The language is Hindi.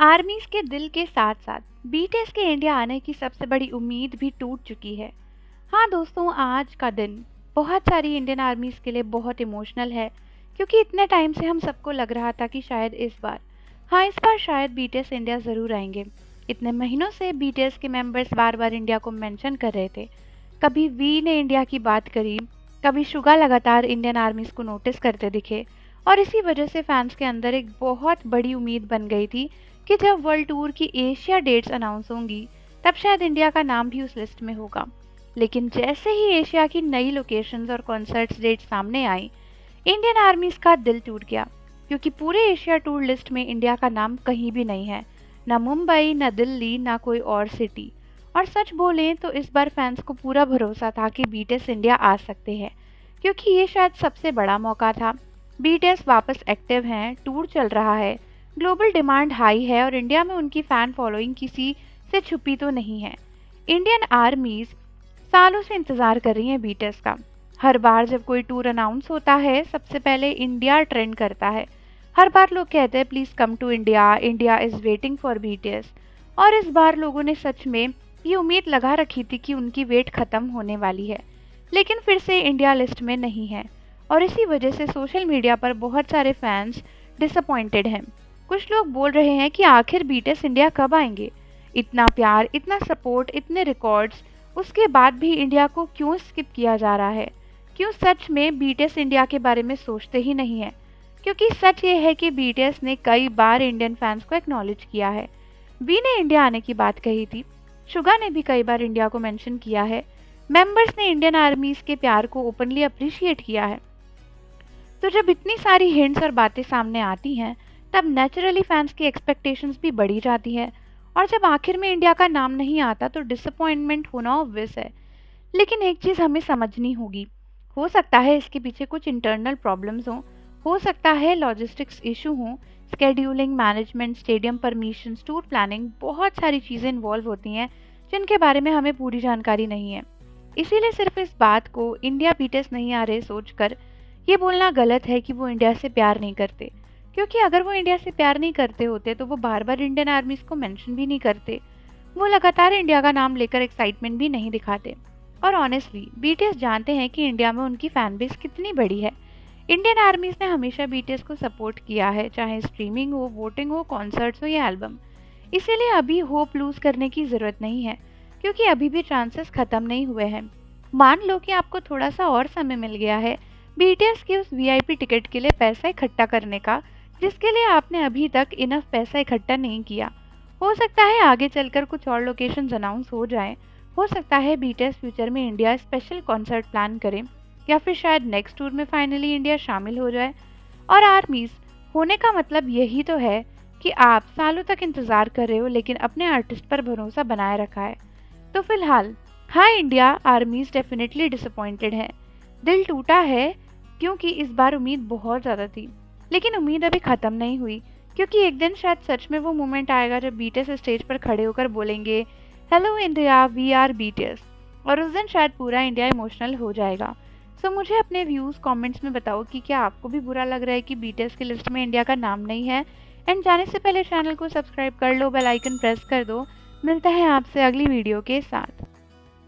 आर्मीज के दिल के साथ साथ बीटीएस के इंडिया आने की सबसे बड़ी उम्मीद भी टूट चुकी है। हाँ दोस्तों, आज का दिन बहुत सारी इंडियन आर्मीज के लिए बहुत इमोशनल है, क्योंकि इतने टाइम से हम सबको लग रहा था कि शायद इस बार शायद बीटीएस इंडिया ज़रूर आएंगे। इतने महीनों से बीटीएस के मेंबर्स बार बार इंडिया को मेंशन कर रहे थे। कभी वी ने इंडिया की बात करी, कभी शुगा लगातार इंडियन आर्मीज को नोटिस करते दिखे, और इसी वजह से फैंस के अंदर एक बहुत बड़ी उम्मीद बन गई थी कि जब वर्ल्ड टूर की एशिया डेट्स अनाउंस होंगी तब शायद इंडिया का नाम भी उस लिस्ट में होगा। लेकिन जैसे ही एशिया की नई लोकेशंस और कॉन्सर्ट्स डेट सामने आई, इंडियन आर्मीज का दिल टूट गया, क्योंकि पूरे एशिया टूर लिस्ट में इंडिया का नाम कहीं भी नहीं है। ना मुंबई, ना दिल्ली, ना कोई और सिटी। और सच बोलें तो इस बार फैंस को पूरा भरोसा था कि बीटीएस इंडिया आ सकते हैं, क्योंकि ये शायद सबसे बड़ा मौका था। बीटीएस वापस एक्टिव हैं, टूर चल रहा है, ग्लोबल डिमांड हाई है और इंडिया में उनकी फ़ैन फॉलोइंग किसी से छुपी तो नहीं है। इंडियन आर्मीज़ सालों से इंतज़ार कर रही हैं बीटीएस का। हर बार जब कोई टूर अनाउंस होता है, सबसे पहले इंडिया ट्रेंड करता है। हर बार लोग कहते हैं please come to India, India is waiting for BTS. और इस बार लोगों ने सच में ये उम्मीद लगा रखी थी कि उनकी वेट ख़त्म होने वाली है, लेकिन फिर से इंडिया लिस्ट में नहीं है। और इसी वजह से सोशल मीडिया पर बहुत सारे फैंस डिसअपॉइंटेड हैं। कुछ लोग बोल रहे हैं कि आखिर बीटीएस इंडिया कब आएंगे? इतना प्यार, इतना सपोर्ट, इतने रिकॉर्ड्स, उसके बाद भी इंडिया को क्यों स्किप किया जा रहा है? क्यों सच में बीटीएस इंडिया के बारे में सोचते ही नहीं है? क्योंकि सच ये है कि बीटीएस ने कई बार इंडियन फैंस को एक्नॉलेज किया है। वी ने इंडिया आने की बात कही थी, शुगा ने भी कई बार इंडिया को मेंशन किया है, मेंबर्स ने इंडियन आर्मीज के प्यार को ओपनली अप्रिशिएट किया है। तो जब इतनी सारी हिंट्स और बातें सामने आती हैं, तब नेचुरली फैंस की एक्सपेक्टेशंस भी बढ़ी जाती है। और जब आखिर में इंडिया का नाम नहीं आता तो डिसअपॉइंटमेंट होना ऑब्वियस है। लेकिन एक चीज़ हमें समझनी होगी, हो सकता है इसके पीछे कुछ इंटरनल प्रॉब्लम्स हों, हो सकता है लॉजिस्टिक्स इशू हों, scheduling, management, stadium permissions, tour planning, बहुत सारी चीज़ें इन्वॉल्व होती हैं जिनके बारे में हमें पूरी जानकारी नहीं है। इसीलिए सिर्फ इस बात को इंडिया बीटीएस नहीं आ रहे सोचकर ये बोलना गलत है कि वो इंडिया से प्यार नहीं करते, क्योंकि अगर वो इंडिया से प्यार नहीं करते होते तो वो बार बार इंडियन आर्मीज को मेंशन भी नहीं करते, वो लगातार इंडिया का नाम लेकर एक्साइटमेंट भी नहीं दिखाते। और ऑनेस्टली बीटीएस जानते हैं कि इंडिया में उनकी फैन बेस कितनी बड़ी है। इंडियन आर्मीज ने हमेशा बीटीएस को सपोर्ट किया है, चाहे स्ट्रीमिंग हो, वोटिंग हो, कॉन्सर्ट्स हो या एल्बम। इसीलिए अभी होप लूज करने की ज़रूरत नहीं है, क्योंकि अभी भी चांसेस ख़त्म नहीं हुए हैं। मान लो कि आपको थोड़ा सा और समय मिल गया है बीटीएस की उस वीआईपी टिकट के लिए पैसा इकट्ठा करने का, जिसके लिए आपने अभी तक इनफ पैसा इकट्ठा नहीं किया। हो सकता है आगे चलकर कुछ और लोकेशन अनाउंस हो जाए, हो सकता है बीटीएस फ्यूचर में इंडिया स्पेशल कॉन्सर्ट प्लान करें, या फिर शायद नेक्स्ट टूर में फाइनली इंडिया शामिल हो जाए। और आर्मीज होने का मतलब यही तो है कि आप सालों तक इंतज़ार कर रहे हो लेकिन अपने आर्टिस्ट पर भरोसा बनाए रखा है। तो फिलहाल हाँ, इंडिया आर्मीज डेफिनेटली डिसअपॉइंटेड है, दिल टूटा है, क्योंकि इस बार उम्मीद बहुत ज़्यादा थी। लेकिन उम्मीद अभी ख़त्म नहीं हुई, क्योंकि एक दिन शायद सच में वो मोमेंट आएगा जब बीटीएस स्टेज पर खड़े होकर बोलेंगे hello India, we are BTS. और उस दिन शायद पूरा इंडिया इमोशनल हो जाएगा। सो मुझे अपने व्यूज़ कमेंट्स में बताओ कि क्या आपको भी बुरा लग रहा है कि बीटीएस की लिस्ट में इंडिया का नाम नहीं है। एंड जाने से पहले चैनल को सब्सक्राइब कर लो, बेल आइकन प्रेस कर दो। मिलता है आपसे अगली वीडियो के साथ।